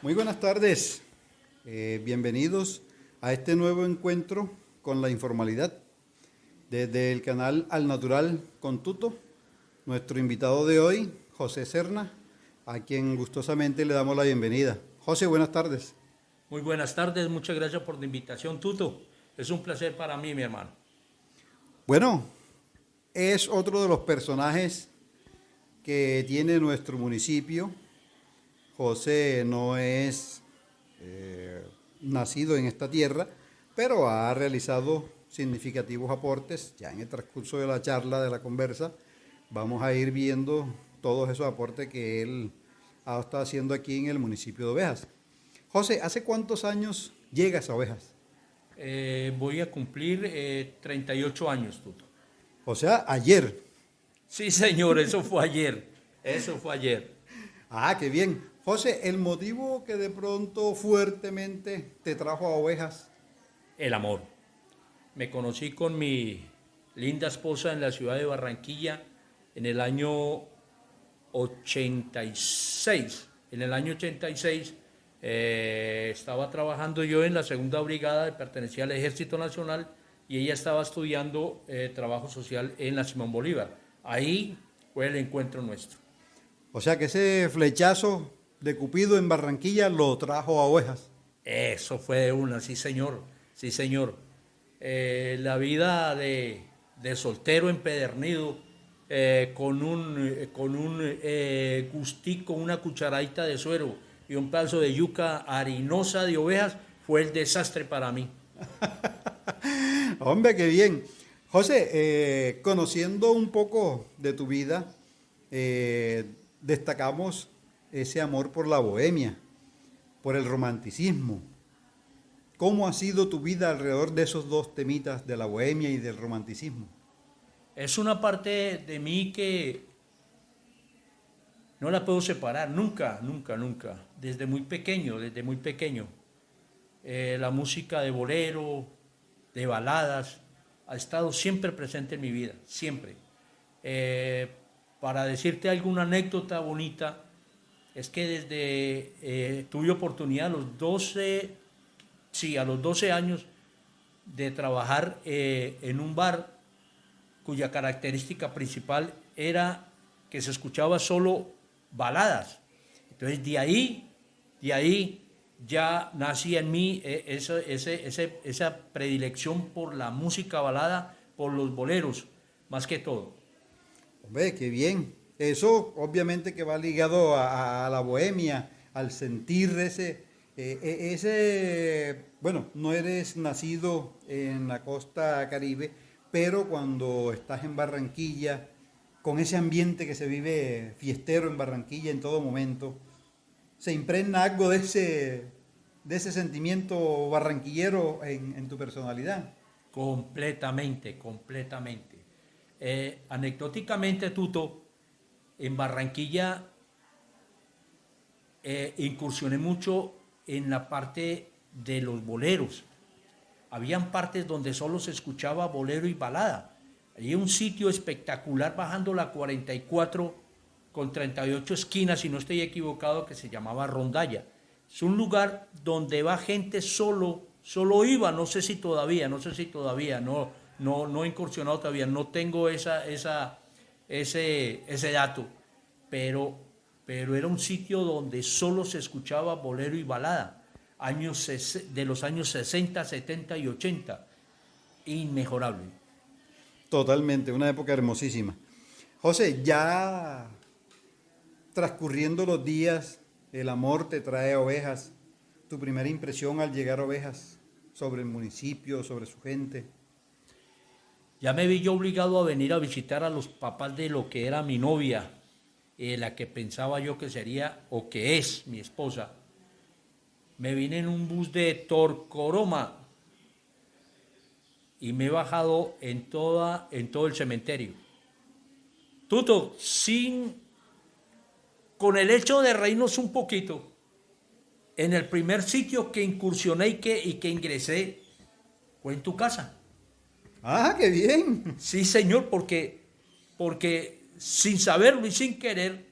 Muy buenas tardes, bienvenidos a este nuevo encuentro con la informalidad. Desde el canal Al Natural con Tuto, nuestro invitado de hoy, José Serna, a quien gustosamente le damos la bienvenida. José, buenas tardes. Muy buenas tardes, muchas gracias por la invitación, Tuto. Es un placer para mí, mi hermano. Bueno, es otro de los personajes que tiene nuestro municipio. José no es nacido en esta tierra, pero ha realizado significativos aportes. Ya en el transcurso de la charla, de la conversa, vamos a ir viendo todos esos aportes que él ha estado haciendo aquí en el municipio de Ovejas. José, ¿hace cuántos años llegas a Ovejas? Voy a cumplir 38 años, Tuto. O sea, ayer. Sí, señor, eso fue ayer. Eso fue ayer. Ah, qué bien. José, el motivo que de pronto fuertemente te trajo a Ovejas. El amor. Me conocí con mi linda esposa en la ciudad de Barranquilla en el año 86. En el año 86 estaba trabajando yo en la segunda brigada, pertenecía al Ejército Nacional, y ella estaba estudiando trabajo social en la Simón Bolívar. Ahí fue el encuentro nuestro. O sea que ese flechazo de Cupido en Barranquilla lo trajo a Ovejas. Eso fue de una, sí señor, sí señor. La vida de soltero empedernido, con un gustico, una cucharadita de suero y un pedazo de yuca harinosa de Ovejas, fue el desastre para mí. Hombre, qué bien. José, conociendo un poco de tu vida, destacamos ese amor por la bohemia, por el romanticismo. ¿Cómo ha sido tu vida alrededor de esos dos temitas de la bohemia y del romanticismo? Es una parte de mí que no la puedo separar, nunca, nunca, nunca. Desde muy pequeño, desde muy pequeño. La música de bolero, de baladas, ha estado siempre presente en mi vida, siempre. Para decirte alguna anécdota bonita, es que desde tuve oportunidad a los 12 años, de trabajar en un bar cuya característica principal era que se escuchaba solo baladas. Entonces de ahí ya nacía en mí esa predilección por la música balada, por los boleros, más que todo. Hombre, qué bien. Eso obviamente que va ligado a la bohemia, al sentir bueno, no eres nacido en la costa Caribe, pero cuando estás en Barranquilla, con ese ambiente que se vive fiestero en Barranquilla en todo momento, se impregna algo de ese sentimiento barranquillero en tu personalidad. Completamente, completamente. Anecdóticamente, Tuto, en Barranquilla incursioné mucho en la parte de los boleros. Habían partes donde solo se escuchaba bolero y balada. Había un sitio espectacular bajando la 44 con 38 esquinas, si no estoy equivocado, que se llamaba Rondalla. Es un lugar donde va gente solo iba, no sé si todavía, no he incursionado todavía, no tengo ese dato, pero era un sitio donde solo se escuchaba bolero y balada, de los años 60, 70 y 80, inmejorable. Totalmente, una época hermosísima. José, ya transcurriendo los días, el amor te trae a Ovejas. Tu primera impresión al llegar a Ovejas sobre el municipio, sobre su gente. Ya me vi yo obligado a venir a visitar a los papás de lo que era mi novia, la que pensaba yo que sería o que es mi esposa. Me vine en un bus de Torcoroma y me he bajado en todo el cementerio. Tuto, con el hecho de reírnos un poquito, en el primer sitio que incursioné y que ingresé fue en tu casa. ¡Ah, qué bien! Sí, señor, porque sin saberlo y sin querer,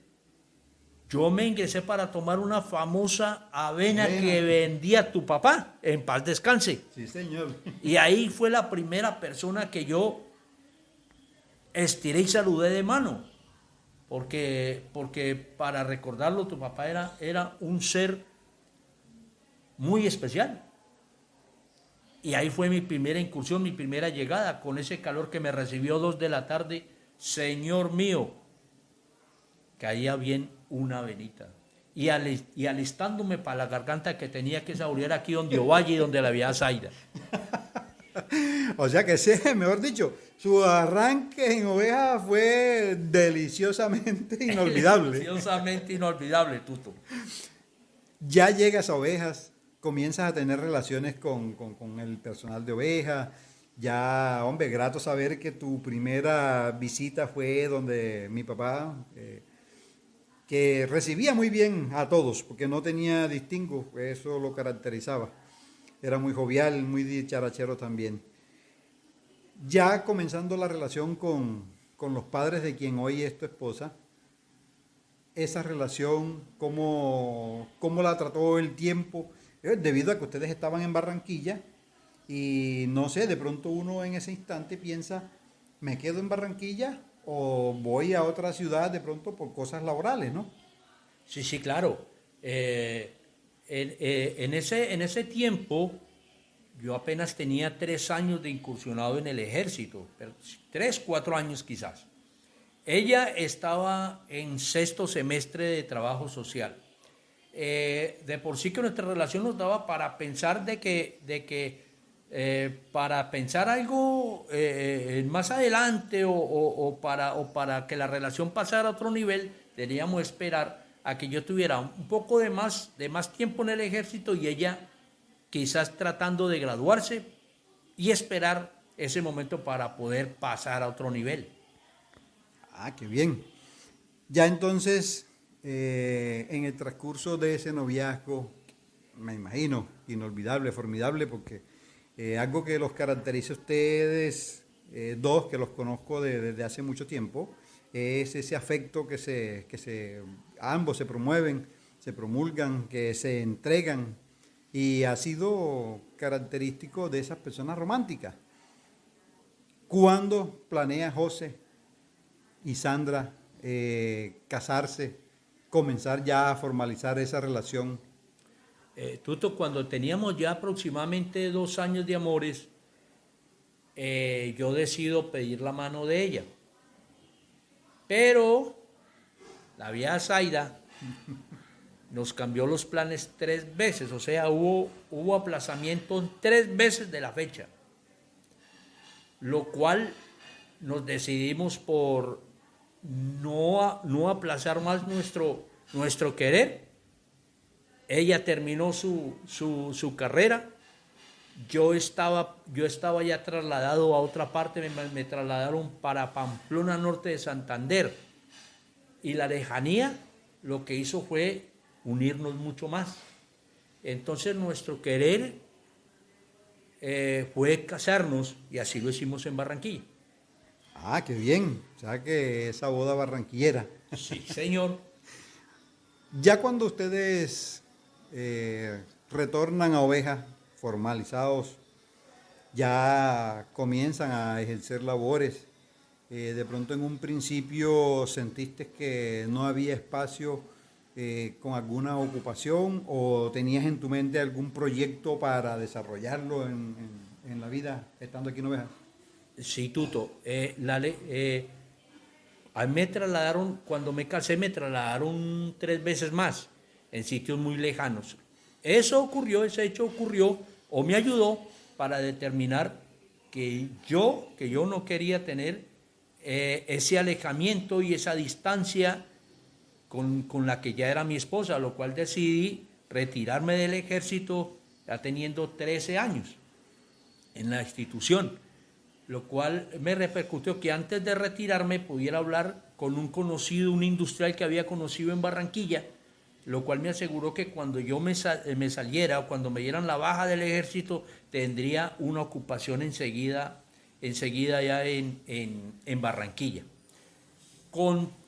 yo me ingresé para tomar una famosa avena Avena. que vendía tu papá, en paz descanse. Sí, señor. Y ahí fue la primera persona que yo estiré y saludé de mano. Porque para recordarlo, tu papá era un ser muy especial. Y ahí fue mi primera incursión, mi primera llegada, con ese calor que me recibió 2 de la tarde. Señor mío, caía bien una avenita. Y alistándome para la garganta que tenía que saborear aquí donde Ovalle y donde la vía Zaida. O sea que ese, mejor dicho, su arranque en oveja fue deliciosamente inolvidable. Deliciosamente inolvidable, Tuto. Ya llegas a ovejas, comienzas a tener relaciones con el personal de ovejas. Ya, hombre, grato saber que tu primera visita fue donde mi papá, que recibía muy bien a todos, porque no tenía distingo, eso lo caracterizaba. Era muy jovial, muy dicharachero también. Ya comenzando la relación con los padres de quien hoy es tu esposa, esa relación, ¿cómo la trató el tiempo? Debido a que ustedes estaban en Barranquilla y no sé, de pronto uno en ese instante piensa, ¿me quedo en Barranquilla o voy a otra ciudad de pronto por cosas laborales, ¿no? Sí, sí, claro. En ese tiempo, yo apenas tenía 3 años de incursionado en el ejército, 3, 4 años quizás. Ella estaba en 6º semestre de trabajo social. De por sí que nuestra relación nos daba para pensar para pensar algo más adelante o para que la relación pasara a otro nivel, teníamos que esperar a que yo tuviera un poco de más tiempo en el ejército y ella quizás tratando de graduarse y esperar ese momento para poder pasar a otro nivel. Ah, qué bien. Ya entonces, en el transcurso de ese noviazgo, me imagino, inolvidable, formidable, porque algo que los caracteriza a ustedes dos, que los conozco desde hace mucho tiempo, es ese afecto que ambos se promueven, se promulgan, que se entregan, y ha sido característico de esas personas románticas. ¿Cuándo planea José y Sandra casarse, comenzar ya a formalizar esa relación? Tuto, cuando teníamos ya aproximadamente 2 años de amores, yo decido pedir la mano de ella. Pero la vieja Zaida nos cambió los planes 3 veces, o sea, hubo aplazamiento 3 veces de la fecha, lo cual nos decidimos por no aplazar más nuestro querer. Ella terminó su carrera, yo estaba ya trasladado a otra parte, me trasladaron para Pamplona Norte de Santander, y la lejanía lo que hizo fue unirnos mucho más. Entonces nuestro querer fue casarnos y así lo hicimos en Barranquilla. Ah, qué bien. O sea que esa boda barranquillera. Sí, señor. Ya cuando ustedes retornan a ovejas formalizados, ya comienzan a ejercer labores. De pronto en un principio sentiste que no había espacio con alguna ocupación o tenías en tu mente algún proyecto para desarrollarlo en la vida estando aquí en ovejas. Sí, Tuto. A mí me trasladaron, cuando me casé, me trasladaron 3 veces más en sitios muy lejanos. Ese hecho ocurrió o me ayudó para determinar que yo no quería tener ese alejamiento y esa distancia con la que ya era mi esposa, lo cual decidí retirarme del ejército ya teniendo 13 años en la institución, lo cual me repercutió que antes de retirarme pudiera hablar con un conocido, un industrial que había conocido en Barranquilla, lo cual me aseguró que cuando yo me saliera o cuando me dieran la baja del ejército tendría una ocupación enseguida ya en Barranquilla.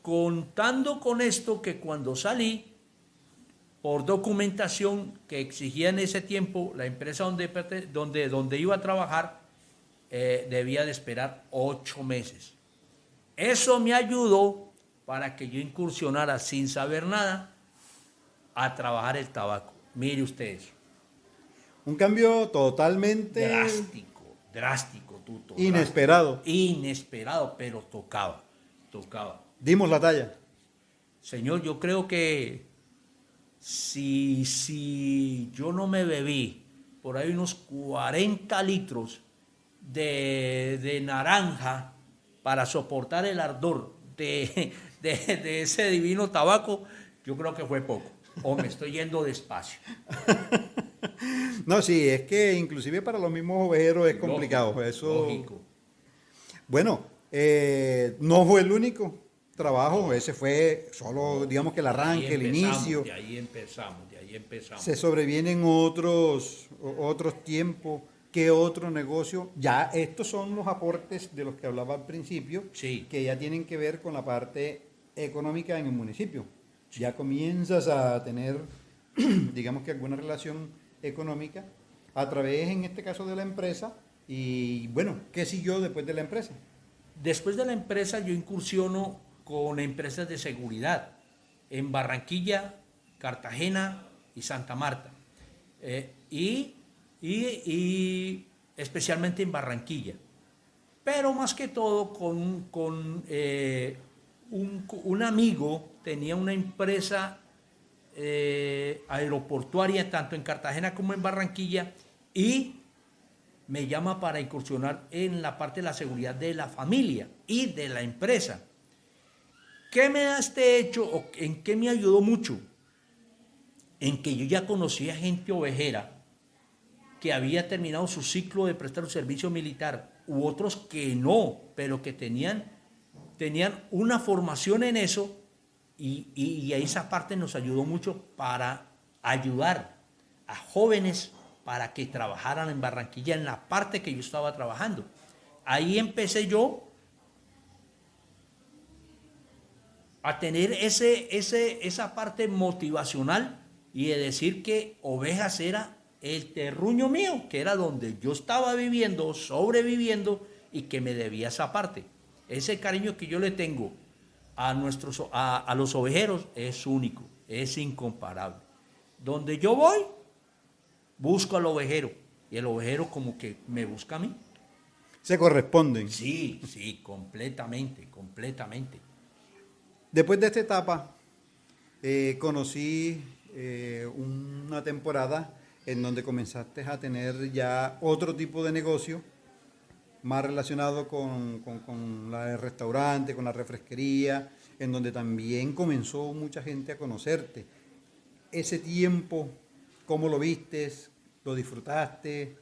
contando con esto que cuando salí, por documentación que exigía en ese tiempo la empresa donde iba a trabajar, debía de esperar 8 meses. Eso me ayudó para que yo incursionara sin saber nada a trabajar el tabaco. Mire usted eso. Un cambio totalmente Drástico, Tuto. inesperado. Inesperado, pero tocaba. Dimos la talla. Señor, yo creo que si yo no me bebí por ahí unos 40 litros de naranja para soportar el ardor de ese divino tabaco, yo creo que fue poco. O me estoy yendo despacio. No, sí, es que inclusive para los mismos ovejeros es complicado. Lógico, Eso. lógico. Bueno, no fue el único trabajo, ese fue solo, digamos que el arranque, el inicio. De ahí empezamos. Se sobrevienen otros tiempos, ¿qué otro negocio? Ya estos son los aportes de los que hablaba al principio, Sí. que ya tienen que ver con la parte económica en el municipio. Ya comienzas a tener, digamos que alguna relación económica a través, en este caso, de la empresa. Y bueno, ¿qué siguió después de la empresa? Después de la empresa yo incursiono con empresas de seguridad en Barranquilla, Cartagena y Santa Marta. Y especialmente en Barranquilla. Pero más que todo con un amigo tenía una empresa aeroportuaria tanto en Cartagena como en Barranquilla y me llama para incursionar en la parte de la seguridad de la familia y de la empresa. ¿Qué me da este hecho o en qué me ayudó mucho? En que yo ya conocía gente ovejera que había terminado su ciclo de prestar un servicio militar u otros que no, pero que tenían una formación en eso y a esa parte nos ayudó mucho para ayudar a jóvenes para que trabajaran en Barranquilla en la parte que yo estaba trabajando. Ahí empecé yo a tener esa parte motivacional y de decir que Ovejas era el terruño mío, que era donde yo estaba viviendo, sobreviviendo y que me debía esa parte. Ese cariño que yo le tengo a los ovejeros es único, es incomparable. Donde yo voy, busco al ovejero y el ovejero como que me busca a mí. Se corresponden. Sí, completamente. Después de esta etapa, conocí una temporada en donde comenzaste a tener ya otro tipo de negocio, más relacionado con el restaurante, con la refresquería, en donde también comenzó mucha gente a conocerte. Ese tiempo, ¿cómo lo vistes? ¿Lo disfrutaste?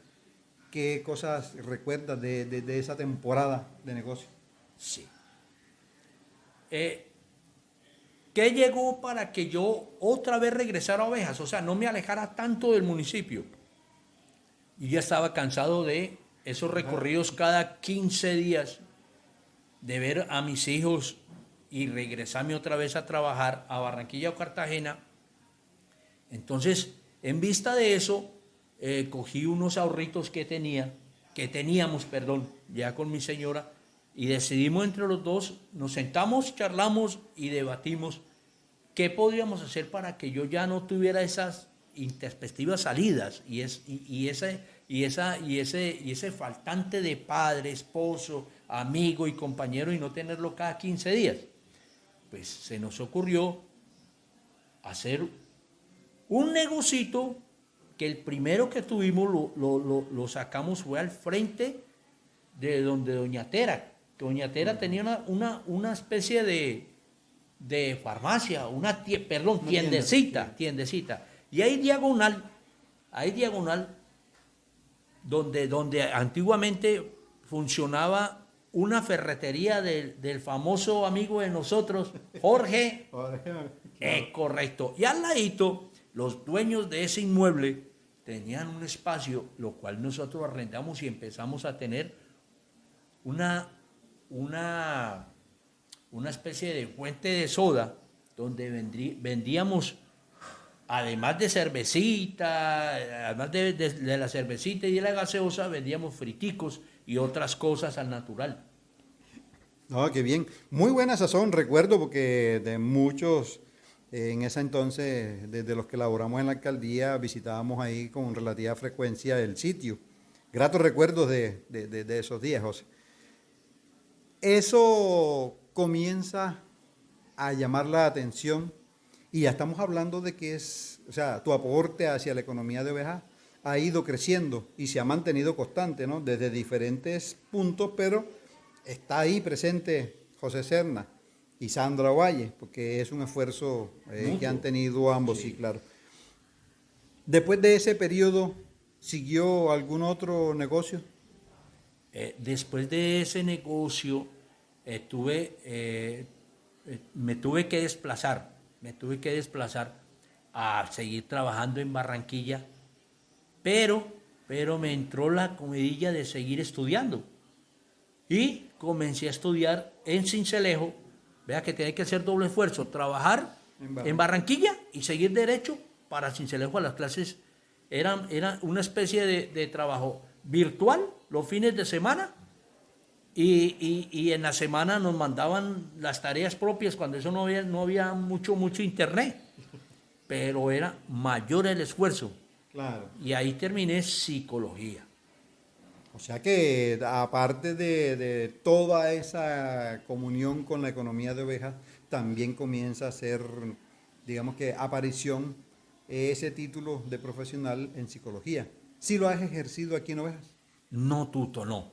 ¿Qué cosas recuerdas de esa temporada de negocio? Sí. ¿Qué llegó para que yo otra vez regresara a Ovejas? O sea, no me alejara tanto del municipio. Y ya estaba cansado de esos recorridos cada 15 días, de ver a mis hijos y regresarme otra vez a trabajar a Barranquilla o Cartagena. Entonces, en vista de eso, cogí unos ahorritos que teníamos, ya con mi señora, y decidimos entre los dos, nos sentamos, charlamos y debatimos qué podríamos hacer para que yo ya no tuviera esas introspectivas salidas y ese faltante de padre, esposo, amigo y compañero y no tenerlo cada 15 días. Pues se nos ocurrió hacer un negocito que el primero que tuvimos lo sacamos fue al frente de donde Doña Tera. Doña Tera tenía una especie de farmacia, tiendecita. Y ahí diagonal, donde antiguamente funcionaba una ferretería del famoso amigo de nosotros, Jorge. Correcto. Y al ladito, los dueños de ese inmueble tenían un espacio, lo cual nosotros arrendamos y empezamos a tener un una especie de fuente de soda donde vendíamos, además de cervecita, además de la cervecita y de la gaseosa, vendíamos friticos y otras cosas al natural. No, qué bien. Muy buena sazón, recuerdo, porque de muchos, en ese entonces, desde los que laboramos en la alcaldía, visitábamos ahí con relativa frecuencia el sitio. Gratos recuerdos de esos días, José. Eso comienza a llamar la atención y ya estamos hablando de que o sea, tu aporte hacia la economía de ovejas ha ido creciendo y se ha mantenido constante, ¿no? Desde diferentes puntos, pero está ahí presente José Serna y Sandra Valle, porque es un esfuerzo que han tenido ambos, sí, claro. Después de ese periodo, ¿siguió algún otro negocio? Después de ese negocio, me tuve que desplazar a seguir trabajando en Barranquilla, pero me entró la comidilla de seguir estudiando y comencé a estudiar en Sincelejo. Vea que tenía que hacer doble esfuerzo, trabajar en Barranquilla y seguir derecho para Sincelejo a las clases. Era una especie de trabajo virtual los fines de semana y en la semana nos mandaban las tareas propias cuando eso no había mucho internet, pero era mayor el esfuerzo. Claro. Y ahí terminé psicología. O sea que aparte de toda esa comunión con la economía de ovejas, también comienza a ser, digamos que, aparición ese título de profesional en psicología. ¿Sí lo has ejercido aquí en ovejas? No, Tuto, no.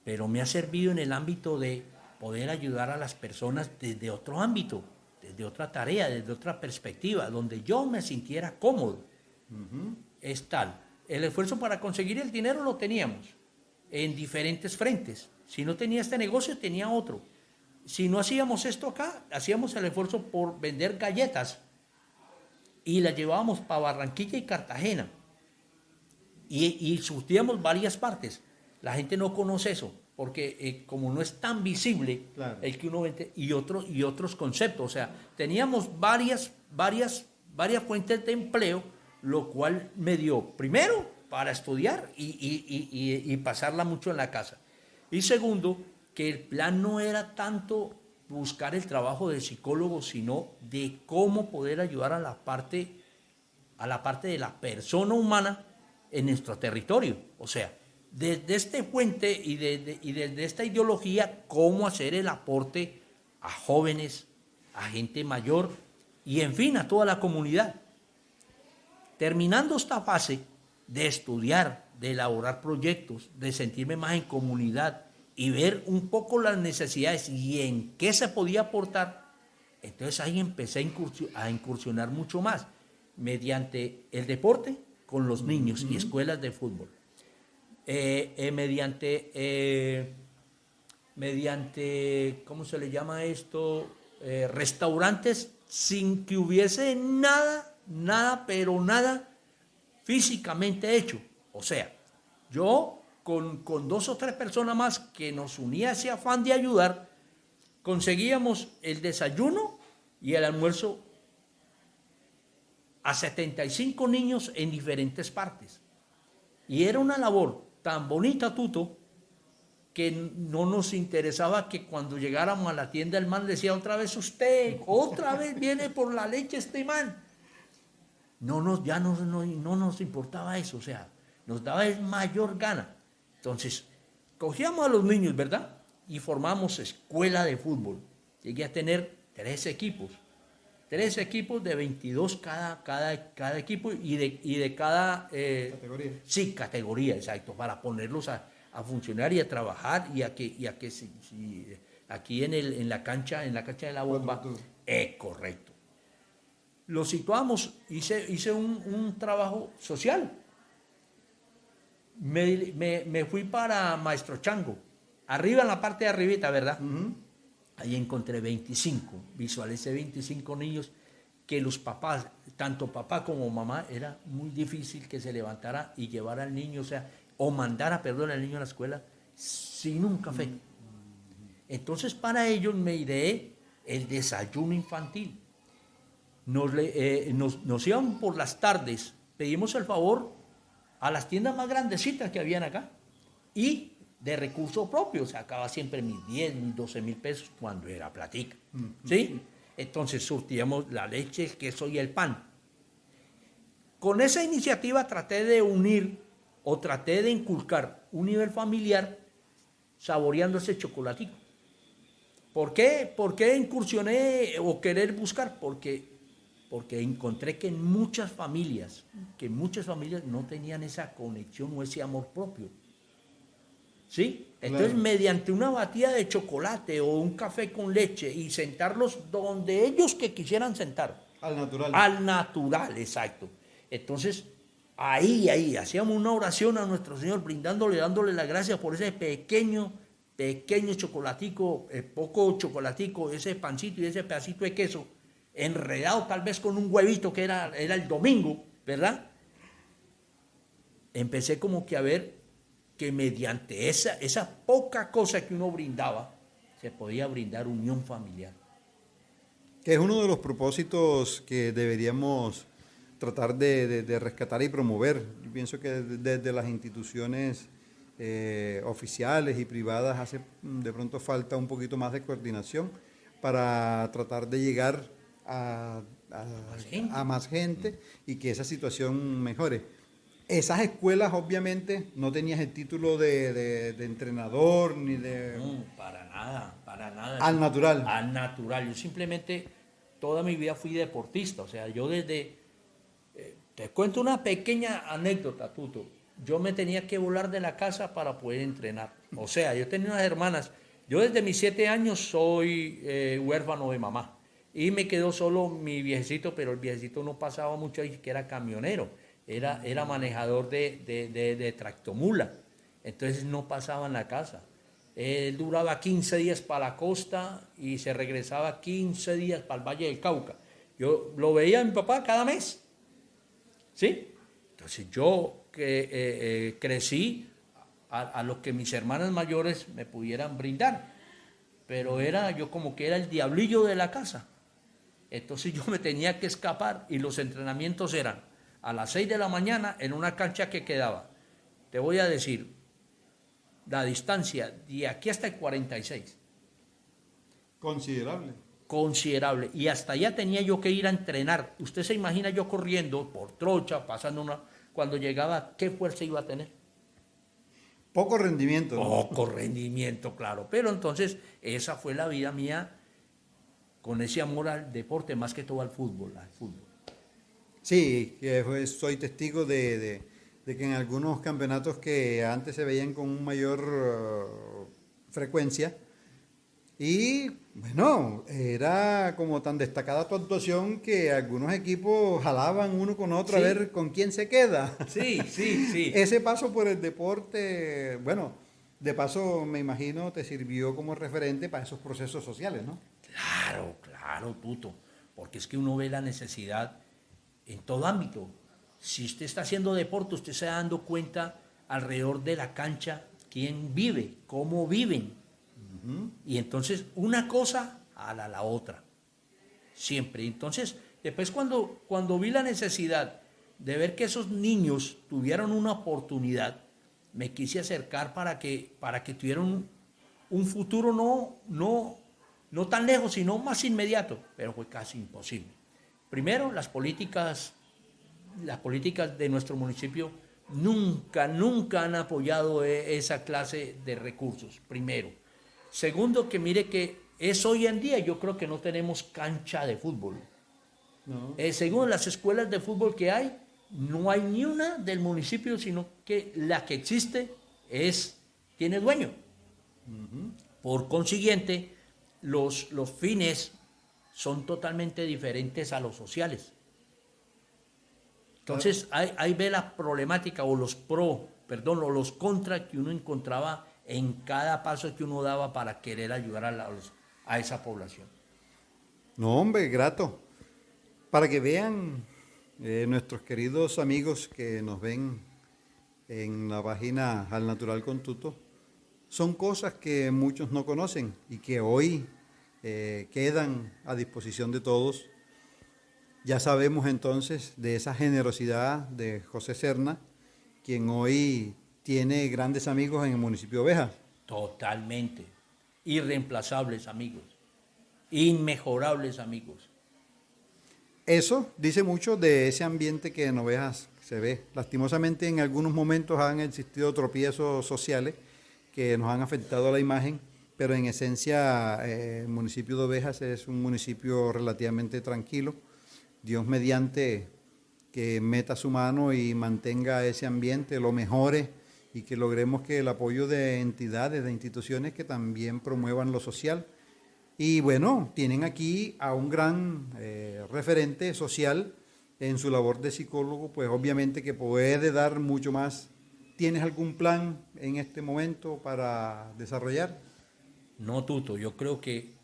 Pero me ha servido en el ámbito de poder ayudar a las personas desde otro ámbito, desde otra tarea, desde otra perspectiva, donde yo me sintiera cómodo. Es tal. El esfuerzo para conseguir el dinero lo teníamos en diferentes frentes. Si no tenía este negocio, tenía otro. Si no hacíamos esto acá, hacíamos el esfuerzo por vender galletas y las llevábamos para Barranquilla y Cartagena. Y surtíamos varias partes. La gente no conoce eso, porque como no es tan visible, claro, el que uno vende y otros conceptos. O sea, teníamos varias fuentes de empleo, lo cual me dio, primero, para estudiar y pasarla mucho en la casa. Y segundo, que el plan no era tanto buscar el trabajo de psicólogo, sino de cómo poder ayudar a la parte de la persona humana en nuestro territorio. O sea, desde este puente y desde esta ideología, cómo hacer el aporte a jóvenes, a gente mayor y, en fin, a toda la comunidad. Terminando esta fase de estudiar, de elaborar proyectos, de sentirme más en comunidad y ver un poco las necesidades y en qué se podía aportar, entonces ahí empecé a incursionar mucho más mediante el deporte con los niños y escuelas de fútbol. Mediante, ¿cómo se le llama esto? Restaurantes sin que hubiese nada, pero nada físicamente hecho. O sea, yo con 2 o 3 personas más que nos unía ese afán de ayudar, conseguíamos el desayuno y el almuerzo a 75 niños en diferentes partes. Y era una labor tan bonita, Tuto, que no nos interesaba que cuando llegáramos a la tienda el man decía otra vez viene por la leche este man. No nos importaba eso, o sea, nos daba mayor gana. Entonces, cogíamos a los niños, ¿verdad? Y formamos escuela de fútbol. Llegué a tener 3 equipos de 22 cada equipo y de cada... categoría. Sí, categoría, exacto, para ponerlos a funcionar y a trabajar y a que aquí en la cancha de la bomba. Correcto. Lo situamos, hice un trabajo social. Me fui para Maestro Chango, arriba en la parte de arribita, ¿verdad? Ahí encontré visualicé 25 niños que los papás, tanto papá como mamá, era muy difícil que se levantara y llevara al niño, o mandara al niño a la escuela sin un café. Entonces para ellos me ideé el desayuno infantil. Nos íbamos por las tardes, pedimos el favor a las tiendas más grandecitas que habían acá y de recursos propios, sacaba siempre mis 10, mis 12 mil pesos cuando era platica, ¿sí? Entonces surtíamos la leche, el queso y el pan. Con esa iniciativa traté de unir o traté de inculcar un nivel familiar saboreando ese chocolatico. ¿Por qué? ¿Por qué incursioné o querer buscar? Porque encontré que muchas familias no tenían esa conexión o ese amor propio. ¿Sí? Entonces, Claro. mediante una batida de chocolate o un café con leche y sentarlos donde ellos que quisieran sentar. Al natural. Al natural, exacto. Entonces, ahí, hacíamos una oración a nuestro Señor, dándole las gracias por ese pequeño chocolatico, poco chocolatico, ese pancito y ese pedacito de queso, enredado tal vez con un huevito que era el domingo, ¿verdad? Empecé como que a ver que mediante esa poca cosa que uno brindaba, se podía brindar unión familiar. Que es uno de los propósitos que deberíamos tratar de rescatar y promover. Yo pienso que desde las instituciones oficiales y privadas hace de pronto falta un poquito más de coordinación para tratar de llegar a más gente y que esa situación mejore. Esas escuelas obviamente no tenías el título de entrenador ni de... No, para nada. Al natural. Al natural. Yo simplemente toda mi vida fui deportista. O sea, yo te cuento una pequeña anécdota, Tuto. Yo me tenía que volar de la casa para poder entrenar. O sea, yo tenía unas hermanas. Yo desde mis 7 años soy huérfano de mamá. Y me quedó solo mi viejecito, pero el viejecito no pasaba mucho ahí, que era camionero. Era manejador de tractomula. Entonces no pasaba en la casa. Él duraba 15 días para la costa y se regresaba 15 días para el Valle del Cauca. Yo lo veía a mi papá cada mes. ¿Sí? Entonces yo crecí a lo que mis hermanas mayores me pudieran brindar. Pero yo como que era el diablillo de la casa. Entonces yo me tenía que escapar y los entrenamientos eran a las 6 de la mañana en una cancha que quedaba. Te voy a decir, la distancia de aquí hasta el 46. Considerable. Considerable. Y hasta allá tenía yo que ir a entrenar. Usted se imagina yo corriendo por trocha, cuando llegaba, ¿qué fuerza iba a tener? Poco rendimiento, ¿no? Poco rendimiento, claro. Pero entonces, esa fue la vida mía con ese amor al deporte, más que todo al fútbol. Sí, que soy testigo de que en algunos campeonatos que antes se veían con mayor frecuencia, y bueno, era como tan destacada tu actuación que algunos equipos jalaban uno con otro Sí. a ver con quién se queda. Sí. Ese paso por el deporte, bueno, de paso me imagino te sirvió como referente para esos procesos sociales, ¿no? Claro, Tuto. Porque es que uno ve la necesidad en todo ámbito. Si usted está haciendo deporte, usted se está dando cuenta alrededor de la cancha quién vive, cómo viven. Y entonces una cosa a la otra. Siempre. Entonces, después cuando vi la necesidad de ver que esos niños tuvieron una oportunidad, me quise acercar para que tuvieran un futuro no tan lejos, sino más inmediato, pero fue casi imposible. Primero, las políticas de nuestro municipio nunca han apoyado esa clase de recursos, primero. Segundo, que mire que es hoy en día, yo creo que no tenemos cancha de fútbol. No. Según las escuelas de fútbol que hay, no hay ni una del municipio, sino que la que existe tiene dueño. Por consiguiente, los fines son totalmente diferentes a los sociales. Entonces, ahí ve la problemática o los los contra que uno encontraba en cada paso que uno daba para querer ayudar a esa población. No, hombre, grato. Para que vean nuestros queridos amigos que nos ven en la página Al Natural con Tuto, son cosas que muchos no conocen y que hoy quedan a disposición de todos. Ya sabemos entonces de esa generosidad de José Serna, quien hoy tiene grandes amigos en el municipio de Ovejas. Totalmente. Irreemplazables amigos. Inmejorables amigos. Eso dice mucho de ese ambiente que en Ovejas se ve. Lastimosamente en algunos momentos han existido tropiezos sociales que nos han afectado a la imagen, pero en esencia el municipio de Ovejas es un municipio relativamente tranquilo. Dios mediante que meta su mano y mantenga ese ambiente, lo mejore y que logremos que el apoyo de entidades, de instituciones que también promuevan lo social. Y bueno, tienen aquí a un gran referente social en su labor de psicólogo, pues obviamente que puede dar mucho más. ¿Tienes algún plan en este momento para desarrollar? No, Tuto, yo creo que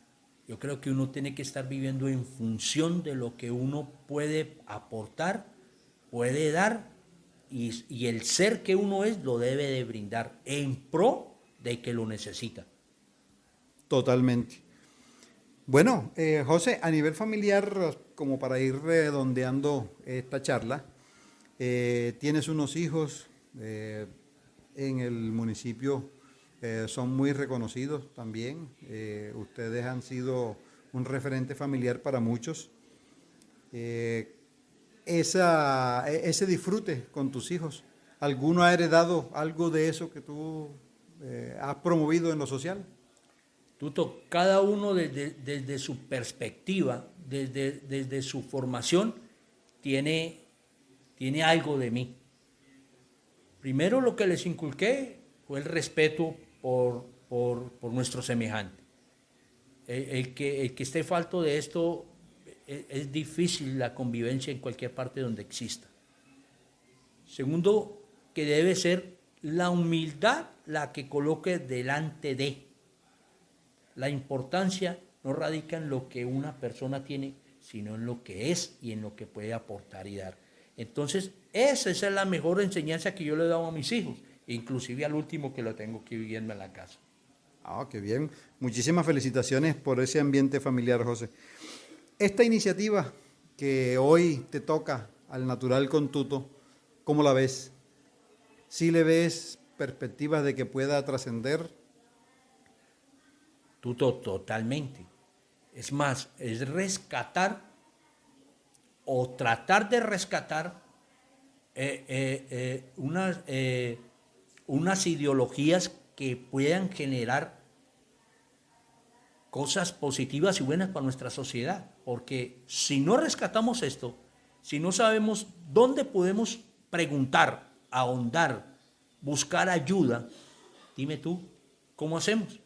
uno tiene que estar viviendo en función de lo que uno puede aportar, puede dar, y el ser que uno es lo debe de brindar en pro de que lo necesita. Totalmente. Bueno, José, a nivel familiar, como para ir redondeando esta charla, tienes unos hijos en el municipio, son muy reconocidos también. Ustedes han sido un referente familiar para muchos. Ese disfrute con tus hijos, ¿alguno ha heredado algo de eso que tú has promovido en lo social? Tuto, cada uno desde su perspectiva, desde su formación, tiene algo de mí. Primero lo que les inculqué fue el respeto por nuestro semejante. El que esté falto de esto, es difícil la convivencia en cualquier parte donde exista. Segundo, que debe ser la humildad la que coloque delante de. La importancia no radica en lo que una persona tiene, sino en lo que es y en lo que puede aportar y dar. Entonces, esa es la mejor enseñanza que yo le he dado a mis hijos, inclusive al último que lo tengo que viviendo en la casa. Ah, qué bien. Muchísimas felicitaciones por ese ambiente familiar, José. Esta iniciativa que hoy te toca al Natural con Tuto, ¿cómo la ves? ¿Sí le ves perspectivas de que pueda trascender? Tuto, totalmente. Es más, es rescatar o tratar de rescatar unas ideologías que puedan generar cosas positivas y buenas para nuestra sociedad. Porque si no rescatamos esto, si no sabemos dónde podemos preguntar, ahondar, buscar ayuda, dime tú, ¿cómo hacemos?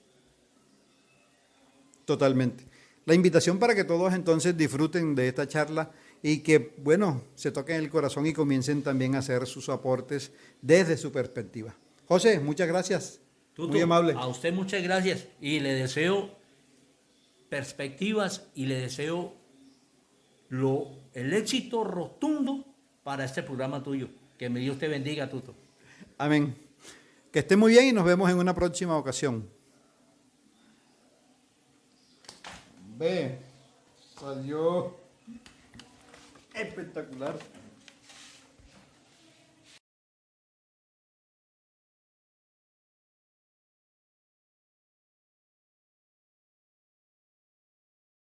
Totalmente. La invitación para que todos entonces disfruten de esta charla y que, bueno, se toquen el corazón y comiencen también a hacer sus aportes desde su perspectiva. José, muchas gracias. Tuto, muy amable. A usted muchas gracias y le deseo perspectivas y le deseo el éxito rotundo para este programa tuyo. Que me Dios te bendiga, Tuto. Amén. Que esté muy bien y nos vemos en una próxima ocasión. Ve, salió espectacular.